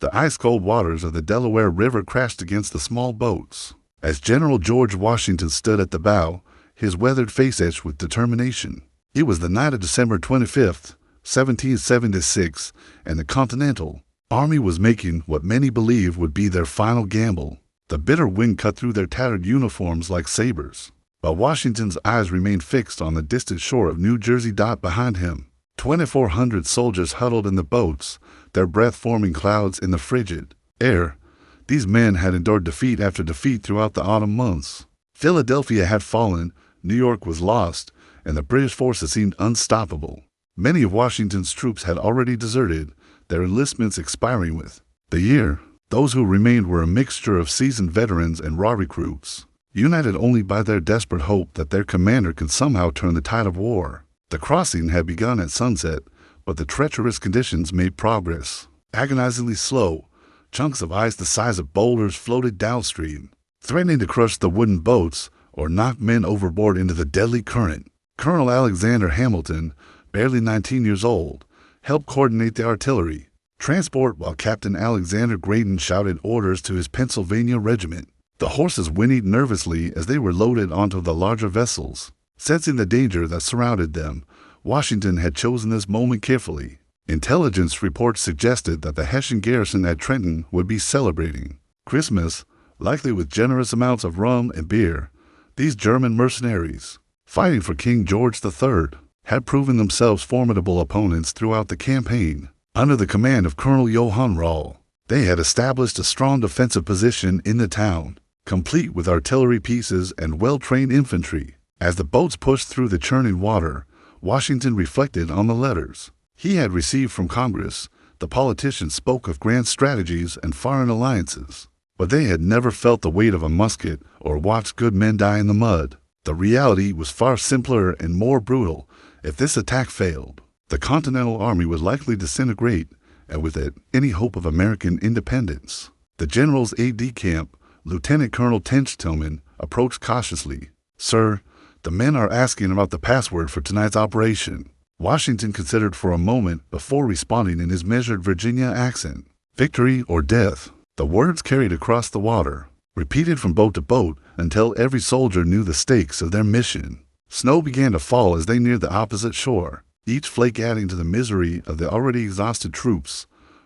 The ice-cold waters of the Delaware River crashed against the small boats. As General George Washington stood at the bow, his weathered face etched with determination. It was the night of December 25th, 1776, and the Continental Army was making what many believed would be their final gamble. The bitter wind cut through their tattered uniforms like sabers, but Washington's eyes remained fixed on the distant shore of New Jersey. Behind him, 2,400 soldiers huddled in the boats, their breath forming clouds in the frigid air. These men had endured defeat after defeat throughout the autumn months. Philadelphia had fallen, New York was lost, and the British forces seemed unstoppable. Many of Washington's troops had already deserted, their enlistments expiring with the year. Those who remained were a mixture of seasoned veterans and raw recruits, united only by their desperate hope that their commander could somehow turn the tide of war. The crossing had begun at sunset, but the treacherous conditions made progress agonizingly slow. Chunks of ice the size of boulders floated downstream, threatening to crush the wooden boats or knock men overboard into the deadly current. Colonel Alexander Hamilton, barely 19 years old, helped coordinate the artillery transport while Captain Alexander Graydon shouted orders to his Pennsylvania regiment. The horses whinnied nervously as they were loaded onto the larger vessels. Sensing the danger that surrounded them, Washington had chosen this moment carefully. Intelligence reports suggested that the Hessian garrison at Trenton would be celebrating Christmas, likely with generous amounts of rum and beer. These German mercenaries, fighting for King George III, had proven themselves formidable opponents throughout the campaign. Under the command of Colonel Johann Rall, they had established a strong defensive position in the town, complete with artillery pieces and well-trained infantry. As the boats pushed through the churning water, Washington reflected on the letters he had received from Congress. The politicians spoke of grand strategies and foreign alliances, but they had never felt the weight of a musket or watched good men die in the mud. The reality was far simpler and more brutal. If this attack failed, the Continental Army would likely disintegrate, and with it, any hope of American independence. The general's aide-de-camp, Lieutenant Colonel Tench Tillman, approached cautiously. "Sir, the men are asking about the password for tonight's operation." Washington considered for a moment before responding in his measured Virginia accent. "Victory or death." The words carried across the water, repeated from boat to boat until every soldier knew the stakes of their mission. Snow began to fall as they neared the opposite shore, each flake adding to the misery of the already exhausted troops.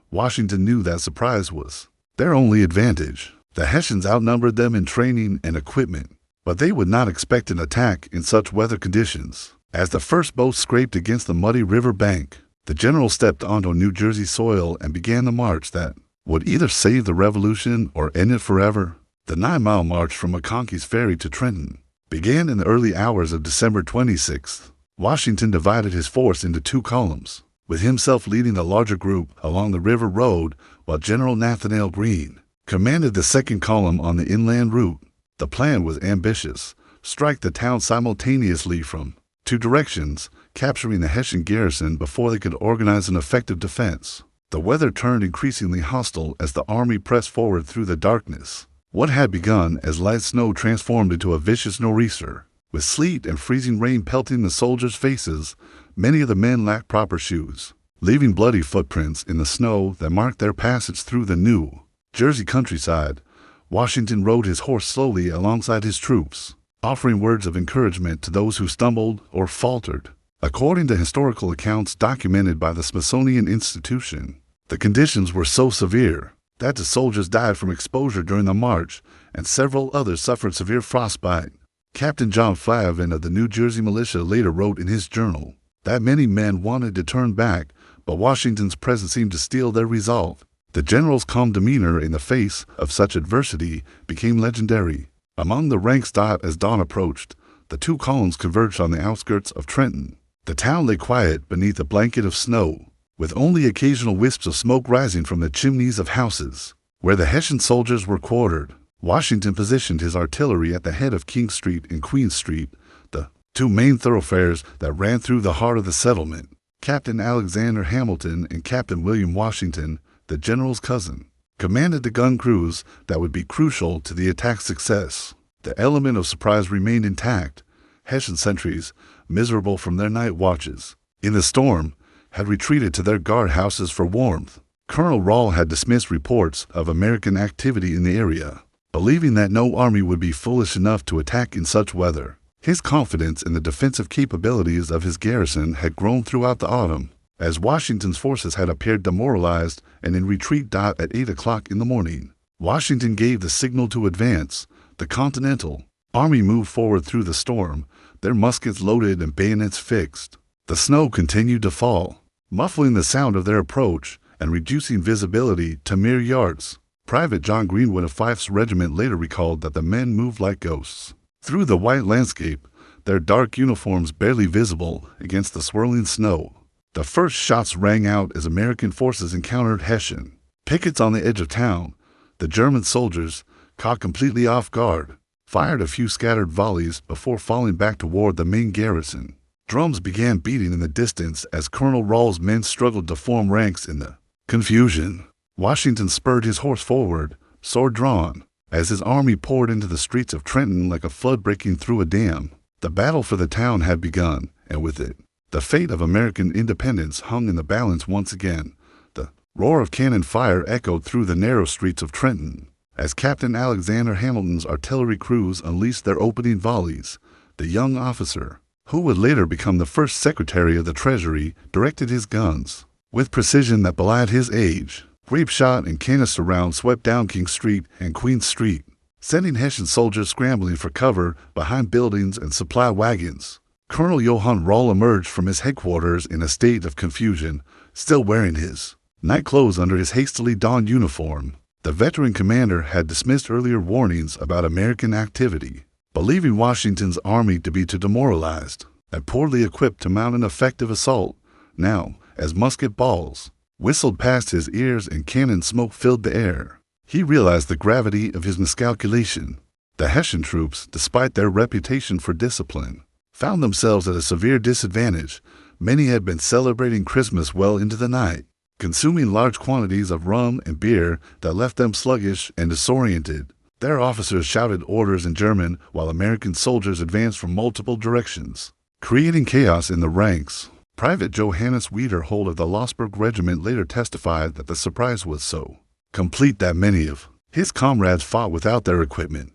Washington knew that surprise was their only advantage. The Hessians outnumbered them in training and equipment, but they would not expect an attack in such weather conditions. As the first boat scraped against the muddy river bank, the general stepped onto New Jersey soil and began the march that would either save the Revolution or end it forever. The 9-mile march from McConkey's Ferry to Trenton began in the early hours of December 26th. Washington divided his force into two columns, with himself leading the larger group along the river road, while General Nathanael Greene commanded the second column on the inland route. The plan was ambitious: strike the town simultaneously from two directions, capturing the Hessian garrison before they could organize an effective defense. The weather turned increasingly hostile as the army pressed forward through the darkness. What had begun as light snow transformed into a vicious nor'easter. With sleet and freezing rain pelting the soldiers' faces, many of the men lacked proper shoes, leaving bloody footprints in the snow that marked their passage through the New Jersey countryside. Washington rode his horse slowly alongside his troops, offering words of encouragement to those who stumbled or faltered. According to historical accounts documented by the Smithsonian Institution, the conditions were so severe that the soldiers died from exposure during the march, and several others suffered severe frostbite. Captain John Flavin of the New Jersey militia later wrote in his journal that many men wanted to turn back, but Washington's presence seemed to steel their resolve. The general's calm demeanor in the face of such adversity became legendary. Among the ranks as dawn approached, the two columns converged on the outskirts of Trenton. The town lay quiet beneath a blanket of snow, with only occasional wisps of smoke rising from the chimneys of houses where the Hessian soldiers were quartered. Washington positioned his artillery at the head of King Street and Queen Street, the two main thoroughfares that ran through the heart of the settlement. Captain Alexander Hamilton and Captain William Washington, the general's cousin, commanded the gun crews that would be crucial to the attack's success. The element of surprise remained intact. Hessian sentries, miserable from their night watches in the storm, had retreated to their guardhouses for warmth. Colonel Rahl had dismissed reports of American activity in the area, believing that no army would be foolish enough to attack in such weather. His confidence in the defensive capabilities of his garrison had grown throughout the autumn, as Washington's forces had appeared demoralized and in retreat. At 8 o'clock in the morning, Washington gave the signal to advance. The Continental Army moved forward through the storm, their muskets loaded and bayonets fixed. The snow continued to fall, muffling the sound of their approach and reducing visibility to mere yards. Private John Greenwood of Fife's regiment later recalled that the men moved like ghosts through the white landscape, their dark uniforms barely visible against the swirling snow. The first shots rang out as American forces encountered Hessian pickets on the edge of town. The German soldiers, caught completely off guard, fired a few scattered volleys before falling back toward the main garrison. Drums began beating in the distance as Colonel Rahl's men struggled to form ranks in the confusion. Washington spurred his horse forward, sword drawn, as his army poured into the streets of Trenton like a flood breaking through a dam. The battle for the town had begun, and with it, the fate of American independence hung in the balance once again. The roar of cannon fire echoed through the narrow streets of Trenton as Captain Alexander Hamilton's artillery crews unleashed their opening volleys. The young officer, who would later become the first Secretary of the Treasury, directed his guns with precision that belied his age. Grape shot and canister rounds swept down King Street and Queen Street, sending Hessian soldiers scrambling for cover behind buildings and supply wagons. Colonel Johann Rahl emerged from his headquarters in a state of confusion, still wearing his night clothes under his hastily donned uniform. The veteran commander had dismissed earlier warnings about American activity, believing Washington's army to be too demoralized and poorly equipped to mount an effective assault. Now, as musket balls whistled past his ears and cannon smoke filled the air, he realized the gravity of his miscalculation. The Hessian troops, despite their reputation for discipline, found themselves at a severe disadvantage. Many had been celebrating Christmas well into the night, consuming large quantities of rum and beer that left them sluggish and disoriented. Their officers shouted orders in German while American soldiers advanced from multiple directions, creating chaos in the ranks. Private Johannes Wiederhold of the Lossberg Regiment later testified that the surprise was so complete that many of his comrades fought without their equipment,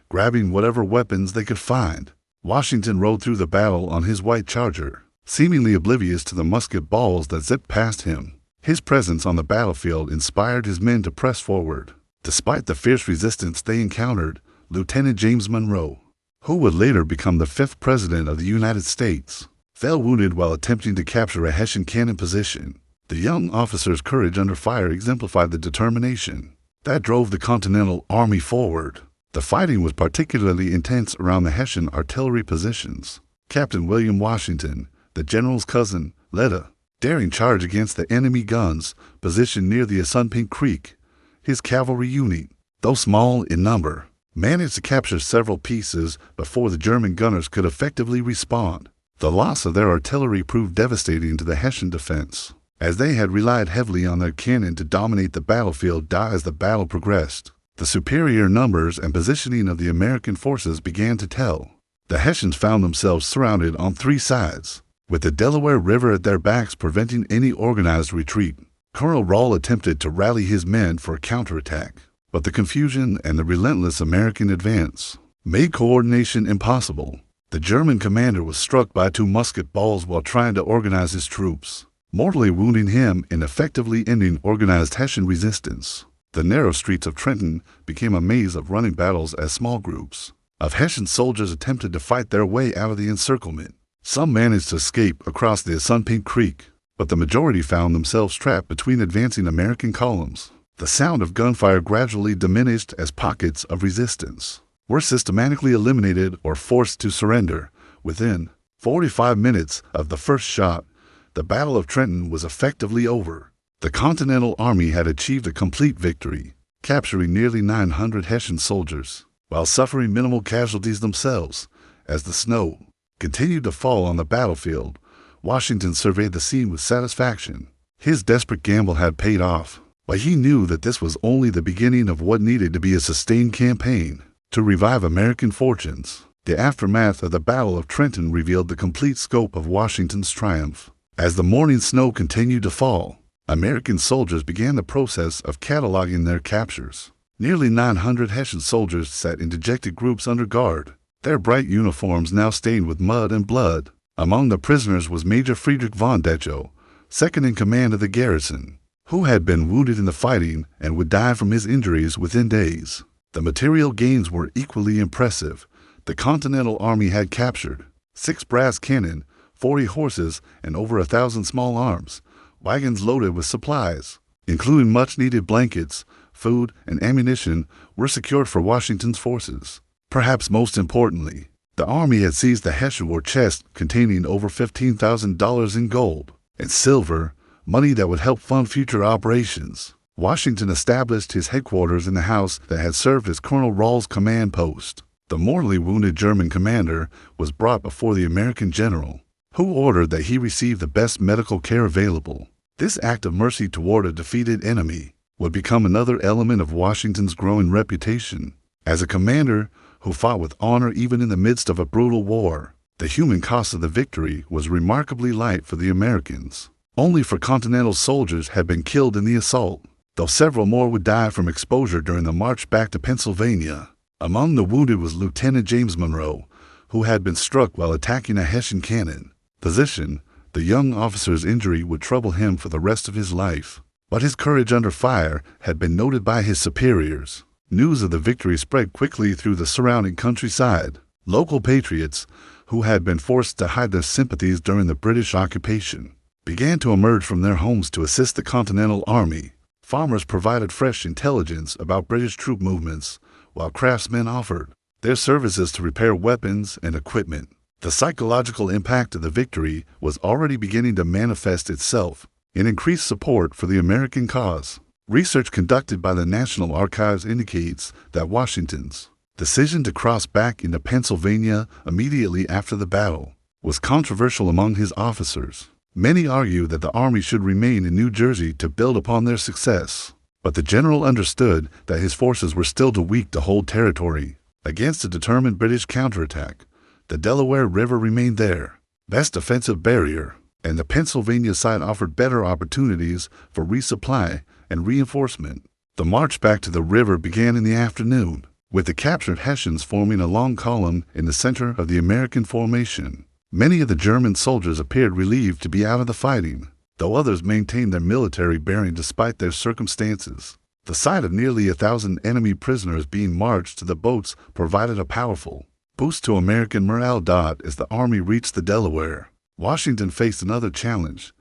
grabbing whatever weapons they could find. Washington rode through the battle on his white charger, seemingly oblivious to the musket balls that zipped past him. His presence on the battlefield inspired his men to press forward. Despite the fierce resistance they encountered, Lieutenant James Monroe, who would later become the 5th President of the United States, fell wounded while attempting to capture a Hessian cannon position. The young officer's courage under fire exemplified the determination that drove the Continental Army forward. The fighting was particularly intense around the Hessian artillery positions. Captain William Washington, the general's cousin, led a daring charge against the enemy guns positioned near the Assunpink Creek. His cavalry unit, though small in number, managed to capture several pieces before the German gunners could effectively respond. The loss of their artillery proved devastating to the Hessian defense, as they had relied heavily on their cannon to dominate the battlefield. As the battle progressed, the superior numbers and positioning of the American forces began to tell. The Hessians found themselves surrounded on 3 sides, with the Delaware River at their backs preventing any organized retreat. Colonel Rahl attempted to rally his men for a counterattack, but the confusion and the relentless American advance made coordination impossible. The German commander was struck by 2 musket balls while trying to organize his troops, mortally wounding him and effectively ending organized Hessian resistance. The narrow streets of Trenton became a maze of running battles as small groups of Hessian soldiers attempted to fight their way out of the encirclement. Some managed to escape across the Assunpink Creek, but the majority found themselves trapped between advancing American columns. The sound of gunfire gradually diminished as pockets of resistance were systematically eliminated or forced to surrender. Within 45 minutes of the first shot, the Battle of Trenton was effectively over. The Continental Army had achieved a complete victory, capturing nearly 900 Hessian soldiers, while suffering minimal casualties themselves. As the snow continued to fall on the battlefield, Washington surveyed the scene with satisfaction. His desperate gamble had paid off, but he knew that this was only the beginning of what needed to be a sustained campaign to revive American fortunes. The aftermath of the Battle of Trenton revealed the complete scope of Washington's triumph. As the morning snow continued to fall, American soldiers began the process of cataloging their captures. Nearly 900 Hessian soldiers sat in dejected groups under guard, their bright uniforms now stained with mud and blood. Among the prisoners was Major Friedrich von Decho, second in command of the garrison, who had been wounded in the fighting and would die from his injuries within days. The material gains were equally impressive. The Continental Army had captured 6 brass cannon, 40 horses, and over 1,000 small arms. Wagons loaded with supplies, including much-needed blankets, food, and ammunition, were secured for Washington's forces. Perhaps most importantly, the Army had seized the Hessian war chest containing over $15,000 in gold and silver, money that would help fund future operations. Washington established his headquarters in the house that had served as Colonel Rall's command post. The mortally wounded German commander was brought before the American general, who ordered that he receive the best medical care available. This act of mercy toward a defeated enemy would become another element of Washington's growing reputation as a commander who fought with honor even in the midst of a brutal war. The human cost of the victory was remarkably light for the Americans. Only 4 Continental soldiers had been killed in the assault, though several more would die from exposure during the march back to Pennsylvania. Among the wounded was Lieutenant James Monroe, who had been struck while attacking a Hessian cannon position. The young officer's injury would trouble him for the rest of his life, but his courage under fire had been noted by his superiors. News of the victory spread quickly through the surrounding countryside. Local patriots, who had been forced to hide their sympathies during the British occupation, began to emerge from their homes to assist the Continental Army. Farmers provided fresh intelligence about British troop movements, while craftsmen offered their services to repair weapons and equipment. The psychological impact of the victory was already beginning to manifest itself in increased support for the American cause. Research conducted by the National Archives indicates that Washington's decision to cross back into Pennsylvania immediately after the battle was controversial among his officers. Many argued that the Army should remain in New Jersey to build upon their success, but the general understood that his forces were still too weak to hold territory. Against a determined British counterattack, the Delaware River remained their best defensive barrier, and the Pennsylvania side offered better opportunities for resupply and reinforcement. The march back to the river began in the afternoon, with the captured Hessians forming a long column in the center of the American formation. Many of the German soldiers appeared relieved to be out of the fighting, though others maintained their military bearing despite their circumstances. The sight of nearly 1,000 enemy prisoners being marched to the boats provided a powerful boost to American morale. As the Army reached the Delaware, Washington faced another challenge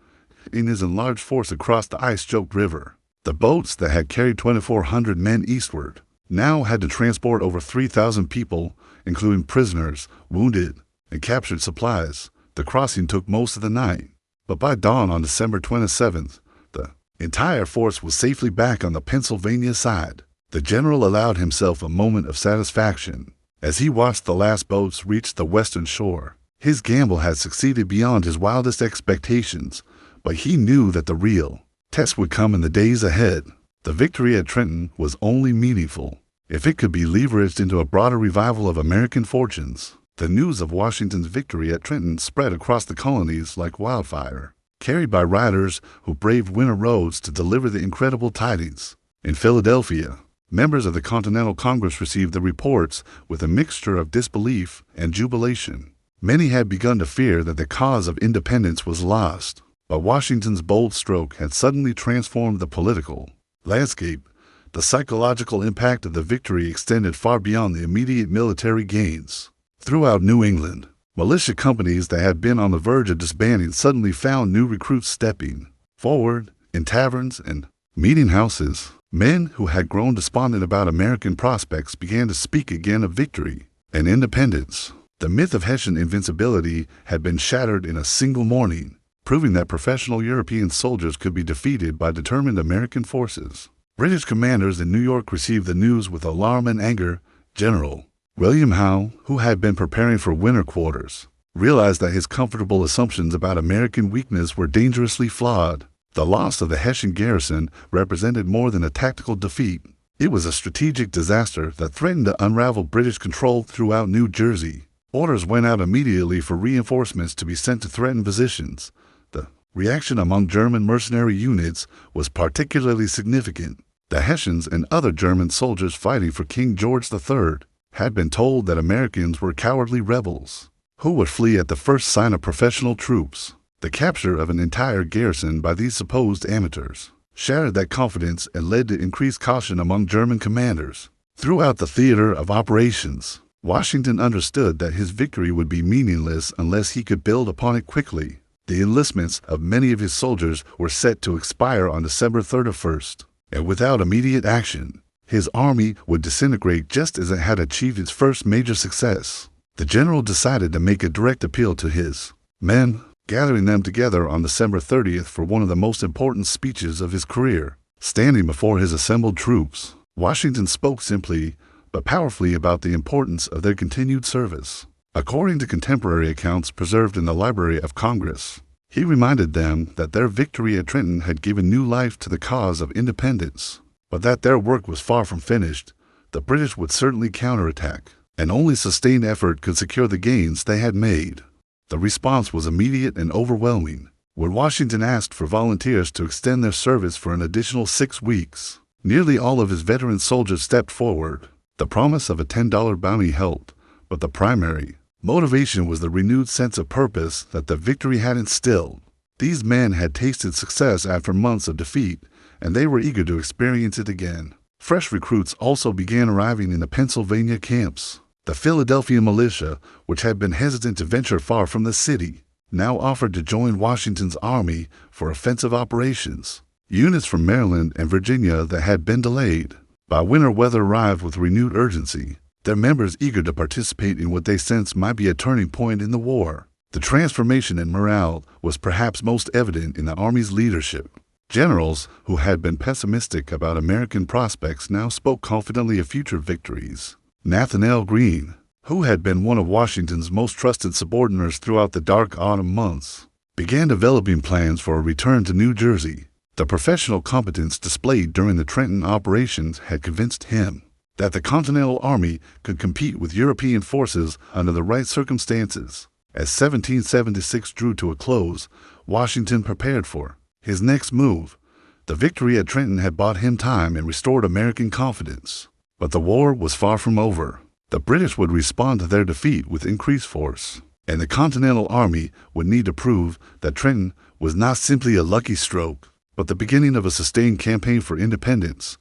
in his enlarged force across the ice-choked river. The boats that had carried 2,400 men eastward now had to transport over 3,000 people, including prisoners, wounded, and captured supplies. The crossing took most of the night, but by dawn on December 27th, the entire force was safely back on the Pennsylvania side. The general allowed himself a moment of satisfaction as he watched the last boats reach the western shore. His gamble had succeeded beyond his wildest expectations, but he knew that the real test would come in the days ahead. The victory at Trenton was only meaningful if it could be leveraged into a broader revival of American fortunes. The news of Washington's victory at Trenton spread across the colonies like wildfire, carried by riders who braved winter roads to deliver the incredible tidings. In Philadelphia, members of the Continental Congress received the reports with a mixture of disbelief and jubilation. Many had begun to fear that the cause of independence was lost, but Washington's bold stroke had suddenly transformed the political landscape. The psychological impact of the victory extended far beyond the immediate military gains. Throughout New England, militia companies that had been on the verge of disbanding suddenly found new recruits stepping forward in taverns and meeting houses. Men who had grown despondent about American prospects began to speak again of victory and independence. The myth of Hessian invincibility had been shattered in a single morning, proving that professional European soldiers could be defeated by determined American forces. British commanders in New York received the news with alarm and anger. General William Howe, who had been preparing for winter quarters, realized that his comfortable assumptions about American weakness were dangerously flawed. The loss of the Hessian garrison represented more than a tactical defeat. It was a strategic disaster that threatened to unravel British control throughout New Jersey. Orders went out immediately for reinforcements to be sent to threatened positions. The Reaction among German mercenary units was particularly significant. The Hessians and other German soldiers fighting for King George III had been told that Americans were cowardly rebels who would flee at the first sign of professional troops. The capture of an entire garrison by these supposed amateurs shattered that confidence and led to increased caution among German commanders. Throughout the theater of operations, Washington understood that his victory would be meaningless unless he could build upon it quickly. The enlistments of many of his soldiers were set to expire on December 31st, and without immediate action, his army would disintegrate just as it had achieved its first major success. The general decided to make a direct appeal to his men, gathering them together on December 30th for one of the most important speeches of his career. Standing before his assembled troops, Washington spoke simply but powerfully about the importance of their continued service. According to contemporary accounts preserved in the Library of Congress, he reminded them that their victory at Trenton had given new life to the cause of independence, but that their work was far from finished. The British would certainly counterattack, and only sustained effort could secure the gains they had made. The response was immediate and overwhelming. When Washington asked for volunteers to extend their service for an additional 6 weeks, nearly all of his veteran soldiers stepped forward. The promise of a $10 bounty helped, but the primary motivation was the renewed sense of purpose that the victory had instilled. These men had tasted success after months of defeat, and they were eager to experience it again. Fresh recruits also began arriving in the Pennsylvania camps. The Philadelphia militia, which had been hesitant to venture far from the city, now offered to join Washington's army for offensive operations. Units from Maryland and Virginia that had been delayed by winter weather arrived with renewed urgency, their members eager to participate in what they sensed might be a turning point in the war. The transformation in morale was perhaps most evident in the Army's leadership. Generals who had been pessimistic about American prospects now spoke confidently of future victories. Nathanael Greene, who had been one of Washington's most trusted subordinates throughout the dark autumn months, began developing plans for a return to New Jersey. The professional competence displayed during the Trenton operations had convinced him that the Continental Army could compete with European forces under the right circumstances. As 1776 drew to a close, Washington prepared for his next move. The victory at Trenton had bought him time and restored American confidence. But the war was far from over. The British would respond to their defeat with increased force, and the Continental Army would need to prove that Trenton was not simply a lucky stroke, but the beginning of a sustained campaign for independence.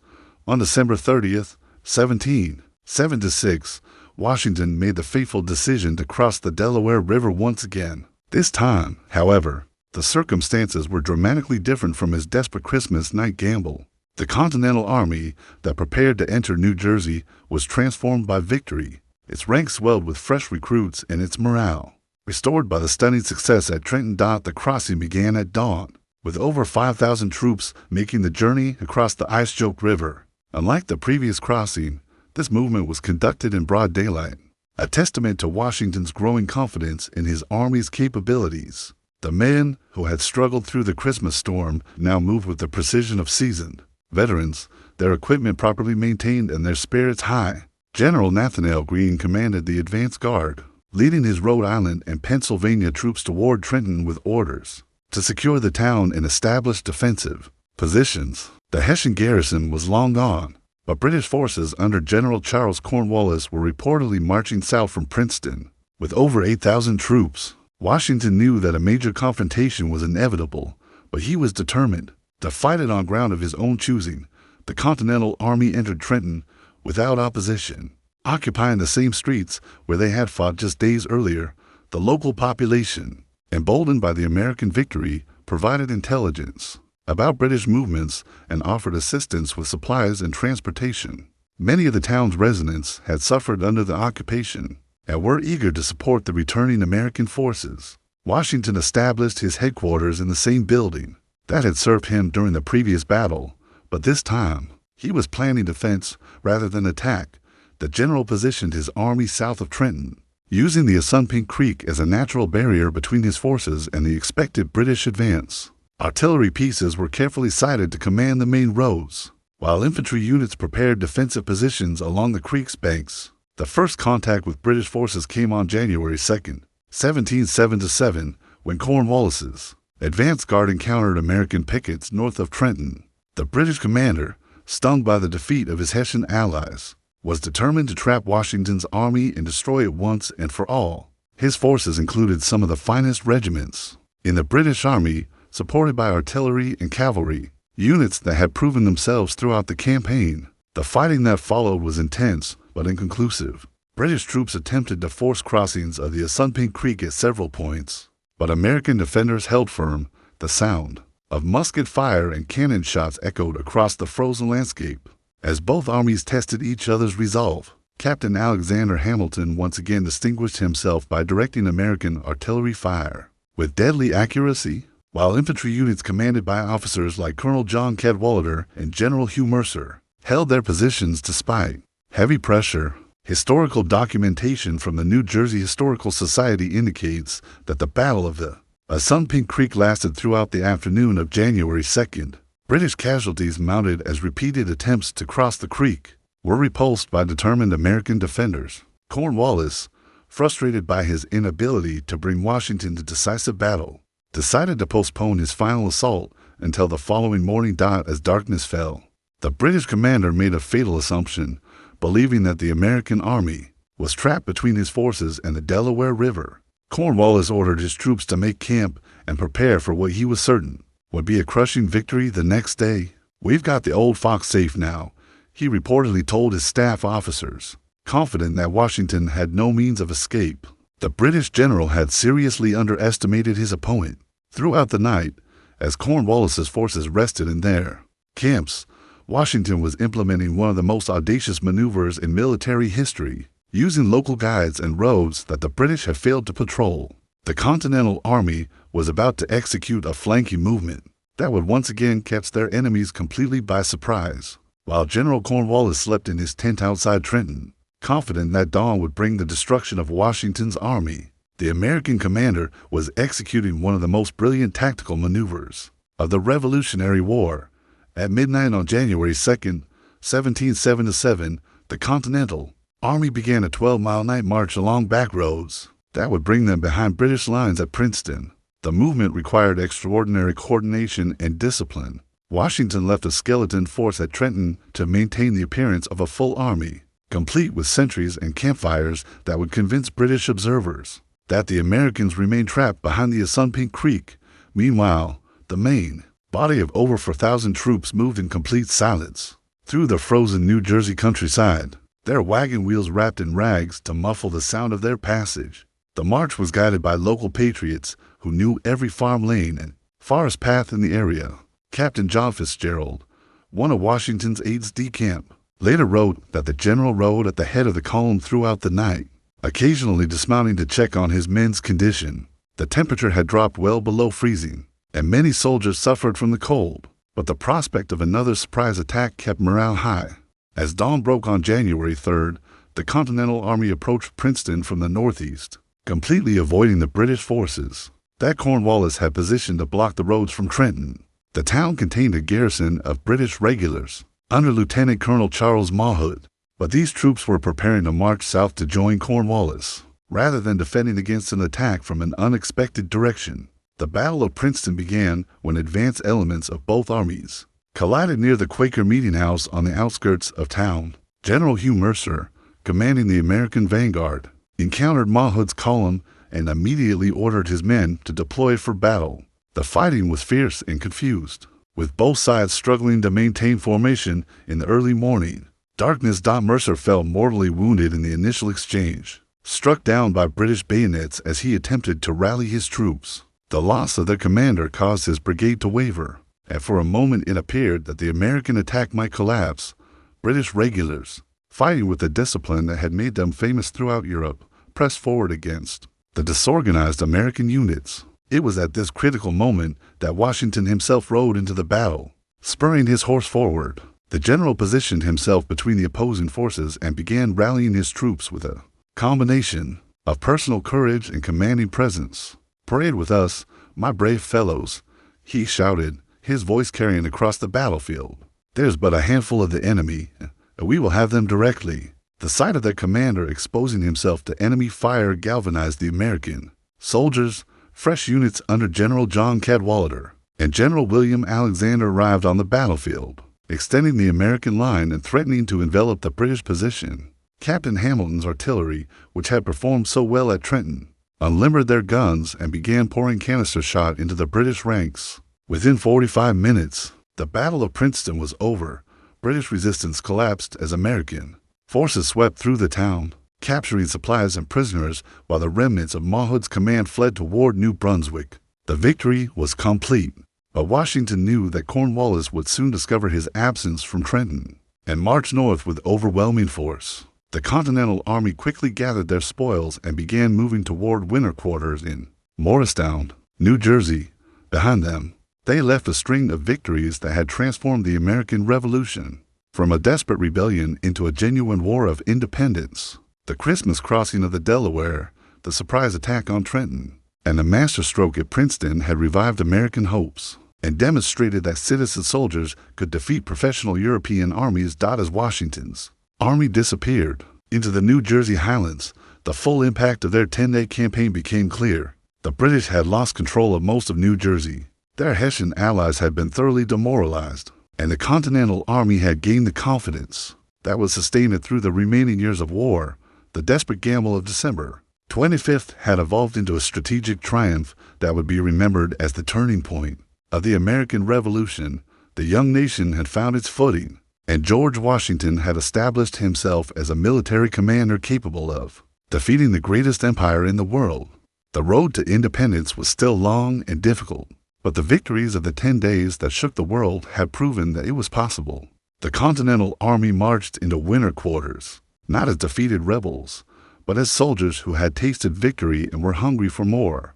On December 30th, 1776, Washington made the fateful decision to cross the Delaware River once again. This time, however, the circumstances were dramatically different from his desperate Christmas night gamble. The Continental Army that prepared to enter New Jersey was transformed by victory. Its ranks swelled with fresh recruits and its morale restored by the stunning success at Trenton. The crossing began at dawn, with over 5,000 troops making the journey across the ice-choked river. Unlike the previous crossing, this movement was conducted in broad daylight, a testament to Washington's growing confidence in his army's capabilities. The men who had struggled through the Christmas storm now moved with the precision of seasoned veterans, their equipment properly maintained and their spirits high. General Nathanael Greene commanded the advance guard, leading his Rhode Island and Pennsylvania troops toward Trenton with orders to secure the town and establish defensive positions. The Hessian garrison was long gone, but British forces under General Charles Cornwallis were reportedly marching south from Princeton with over 8,000 troops. Washington knew that a major confrontation was inevitable, but he was determined to fight it on ground of his own choosing. The Continental Army entered Trenton without opposition, occupying the same streets where they had fought just days earlier. The local population, emboldened by the American victory, provided intelligence about British movements and offered assistance with supplies and transportation. Many of the town's residents had suffered under the occupation and were eager to support the returning American forces. Washington established his headquarters in the same building that had served him during the previous battle, but this time he was planning defense rather than attack. The general positioned his army south of Trenton, using the Assunpink Creek as a natural barrier between his forces and the expected British advance. Artillery pieces were carefully sighted to command the main roads, while infantry units prepared defensive positions along the creek's banks. The first contact with British forces came on January 2nd, 1777, when Cornwallis's Advance guard encountered American pickets north of Trenton. The British commander, stung by the defeat of his Hessian allies, was determined to trap Washington's army and destroy it once and for all. His forces included some of the finest regiments in the British Army, supported by artillery and cavalry, units that had proven themselves throughout the campaign. The fighting that followed was intense but inconclusive. British troops attempted to force crossings of the Assunpink Creek at several points, but American defenders held firm. The sound of musket fire and cannon shots echoed across the frozen landscape. As both armies tested each other's resolve, Captain Alexander Hamilton once again distinguished himself by directing American artillery fire with deadly accuracy, while infantry units commanded by officers like Colonel John Cadwalader and General Hugh Mercer held their positions despite heavy pressure. Historical documentation from the New Jersey Historical Society indicates that the Battle of the Assunpink Creek lasted throughout the afternoon of January 2nd. British casualties mounted as repeated attempts to cross the creek were repulsed by determined American defenders. Cornwallis, frustrated by his inability to bring Washington to decisive battle, decided to postpone his final assault until the following morning. As darkness fell, the British commander made a fatal assumption, believing that the American army was trapped between his forces and the Delaware River. Cornwallis ordered his troops to make camp and prepare for what he was certain would be a crushing victory the next day. "We've got the old fox safe now," he reportedly told his staff officers, confident that Washington had no means of escape. The British general had seriously underestimated his opponent. Throughout the night, as Cornwallis's forces rested in their camps, Washington was implementing one of the most audacious maneuvers in military history, using local guides and roads that the British had failed to patrol. The Continental Army was about to execute a flanking movement that would once again catch their enemies completely by surprise. While General Cornwallis slept in his tent outside Trenton, confident that dawn would bring the destruction of Washington's army, the American commander was executing one of the most brilliant tactical maneuvers of the Revolutionary War. At midnight on January 2nd, 1777, the Continental Army began a 12-mile night march along back roads that would bring them behind British lines at Princeton. The movement required extraordinary coordination and discipline. Washington left a skeleton force at Trenton to maintain the appearance of a full army, complete with sentries and campfires that would convince British observers that the Americans remained trapped behind the Assunpink Creek. Meanwhile, the main body of over 4,000 troops moved in complete silence through the frozen New Jersey countryside, their wagon wheels wrapped in rags to muffle the sound of their passage. The march was guided by local patriots who knew every farm lane and forest path in the area. Captain John Fitzgerald, one of Washington's aides de camp, later wrote that the general rode at the head of the column throughout the night, occasionally dismounting to check on his men's condition. The temperature had dropped well below freezing, and many soldiers suffered from the cold, but the prospect of another surprise attack kept morale high. As dawn broke on January 3rd, the Continental Army approached Princeton from the northeast, completely avoiding the British forces that Cornwallis had positioned to block the roads from Trenton. The town contained a garrison of British regulars under Lieutenant Colonel Charles Mawhood, but these troops were preparing to march south to join Cornwallis, rather than defending against an attack from an unexpected direction. The Battle of Princeton began when advance elements of both armies collided near the Quaker Meeting House on the outskirts of town. General Hugh Mercer, commanding the American vanguard, encountered Mawhood's column and immediately ordered his men to deploy for battle. The fighting was fierce and confused, with both sides struggling to maintain formation in the early morning. Darkness. Mercer fell mortally wounded in the initial exchange, struck down by British bayonets as he attempted to rally his troops. The loss of their commander caused his brigade to waver, and for a moment it appeared that the American attack might collapse. British regulars, fighting with the discipline that had made them famous throughout Europe, pressed forward against the disorganized American units. It was at this critical moment that Washington himself rode into the battle, spurring his horse forward. The general positioned himself between the opposing forces and began rallying his troops with a combination of personal courage and commanding presence. "Parade with us, my brave fellows," he shouted, his voice carrying across the battlefield. "There's but a handful of the enemy, and we will have them directly." The sight of their commander exposing himself to enemy fire galvanized the American soldiers, fresh units under General John Cadwalader and General William Alexander arrived on the battlefield, extending the American line and threatening to envelop the British position. Captain Hamilton's artillery, which had performed so well at Trenton, unlimbered their guns and began pouring canister shot into the British ranks. Within 45 minutes, the Battle of Princeton was over. British resistance collapsed as American forces swept through the town, capturing supplies and prisoners while the remnants of Mawhood's command fled toward New Brunswick. The victory was complete, but Washington knew that Cornwallis would soon discover his absence from Trenton and march north with overwhelming force. The Continental Army quickly gathered their spoils and began moving toward winter quarters in Morristown, New Jersey. Behind them, they left a string of victories that had transformed the American Revolution from a desperate rebellion into a genuine war of independence. The Christmas crossing of the Delaware, the surprise attack on Trenton, and the masterstroke at Princeton had revived American hopes and demonstrated that citizen soldiers could defeat professional European armies. As Washington's army disappeared into the New Jersey highlands, the full impact of their 10-day campaign became clear. The British had lost control of most of New Jersey. Their Hessian allies had been thoroughly demoralized, and the Continental Army had gained the confidence that would sustain it through the remaining years of war. The desperate gamble of December 25th had evolved into a strategic triumph that would be remembered as the turning point of the American Revolution. The young nation had found its footing, and George Washington had established himself as a military commander capable of defeating the greatest empire in the world. The road to independence was still long and difficult, but the victories of the 10 days that shook the world had proven that it was possible. The Continental Army marched into winter quarters, not as defeated rebels, but as soldiers who had tasted victory and were hungry for more.